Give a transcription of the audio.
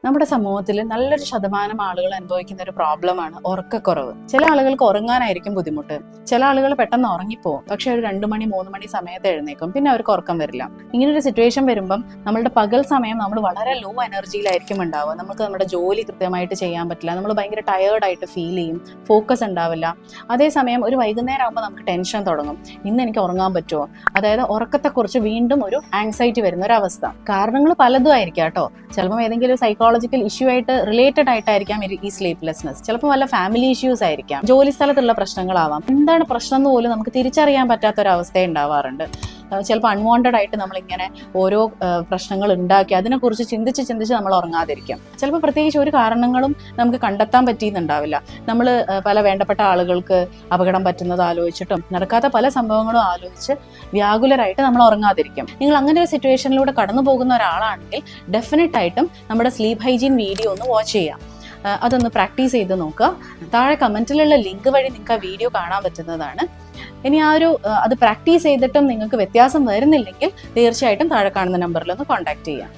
നമ്മുടെ സമൂഹത്തിൽ നല്ലൊരു ശതമാനം ആളുകൾ അനുഭവിക്കുന്ന ഒരു പ്രോബ്ലമാണ് ഉറക്കക്കുറവ്. ചില ആളുകൾക്ക് ഉറങ്ങാനായിരിക്കും ബുദ്ധിമുട്ട്, ചില ആളുകൾ പെട്ടെന്ന് ഉറങ്ങിപ്പോവും, പക്ഷെ ഒരു 2 മണി 3 മണി സമയത്ത് എഴുന്നേക്കും, പിന്നെ അവർക്ക് ഉറക്കം വരില്ല. ഇങ്ങനൊരു സിറ്റുവേഷൻ വരുമ്പം നമ്മളുടെ പകൽ സമയം നമ്മൾ വളരെ ലോ എനർജിയിലായിരിക്കും ഉണ്ടാവുക. നമുക്ക് നമ്മുടെ ജോലി കൃത്യമായിട്ട് ചെയ്യാൻ പറ്റില്ല, നമ്മൾ ഭയങ്കര ടയേർഡായിട്ട് ഫീൽ ചെയ്യും, ഫോക്കസ് ഉണ്ടാവില്ല. അതേസമയം ഒരു വൈകുന്നേരം ആകുമ്പോൾ നമുക്ക് ടെൻഷൻ തുടങ്ങും, ഇന്ന് എനിക്ക് ഉറങ്ങാൻ പറ്റുമോ? അതായത് ഉറക്കത്തെക്കുറിച്ച് വീണ്ടും ഒരു ആങ്സൈറ്റി വരുന്ന ഒരു അവസ്ഥ. കാരണങ്ങൾ പലതും ആയിരിക്കാം കേട്ടോ. ചിലപ്പോൾ ഏതെങ്കിലും സൈക്കോളജിക്കൽ ഇഷ്യൂ ആയിട്ട് റിലേറ്റഡ് ആയിട്ടായിരിക്കാം ഈ സ്ലീപ്ലെസ്നെസ്. ചിലപ്പോൾ വല്ല ഫാമിലി ഇഷ്യൂസ് ആയിരിക്കാം, ജോലി സ്ഥലത്തുള്ള പ്രശ്നങ്ങളാവാം. എന്താണ് പ്രശ്നം എന്ന് പോലും നമുക്ക് തിരിച്ചറിയാൻ പറ്റാത്തൊരവസ്ഥ ഉണ്ടാവാറുണ്ട്. ചിലപ്പോൾ അൺവാണ്ടഡ് ആയിട്ട് നമ്മളിങ്ങനെ ഓരോ പ്രശ്നങ്ങൾ ഉണ്ടാക്കി അതിനെക്കുറിച്ച് ചിന്തിച്ച് നമ്മൾ ഉറങ്ങാതിരിക്കും. ചിലപ്പോൾ പ്രത്യേകിച്ച് ഒരു കാരണങ്ങളും നമുക്ക് കണ്ടെത്താൻ പറ്റിയെന്നുണ്ടാവില്ല. നമ്മൾ പല വേണ്ടപ്പെട്ട ആളുകൾക്ക് അപകടം പറ്റുന്നത് ആലോചിച്ചിട്ടും നടക്കാത്ത പല സംഭവങ്ങളും ആലോചിച്ച് വ്യാകുലരായിട്ട് നമ്മൾ ഉറങ്ങാതിരിക്കും. നിങ്ങൾ അങ്ങനെ ഒരു സിറ്റുവേഷനിലൂടെ കടന്നു പോകുന്ന ഒരാളാണെങ്കിൽ ഡെഫിനറ്റ് ആയിട്ടും നമ്മുടെ സ്ലീപ്പ് ഹൈജീൻ വീഡിയോ ഒന്ന് വാച്ച് ചെയ്യാം, അതൊന്ന് പ്രാക്ടീസ് ചെയ്ത് നോക്കുക. താഴെ കമൻറ്റിലുള്ള ലിങ്ക് വഴി നിങ്ങൾക്ക് ആ വീഡിയോ കാണാൻ പറ്റുന്നതാണ്. ഇനി അത് പ്രാക്ടീസ് ചെയ്തിട്ടും നിങ്ങൾക്ക് വ്യത്യാസം വരുന്നില്ലെങ്കിൽ തീർച്ചയായിട്ടും താഴെ കാണുന്ന നമ്പറിൽ ഒന്ന് കോൺടാക്ട് ചെയ്യാം.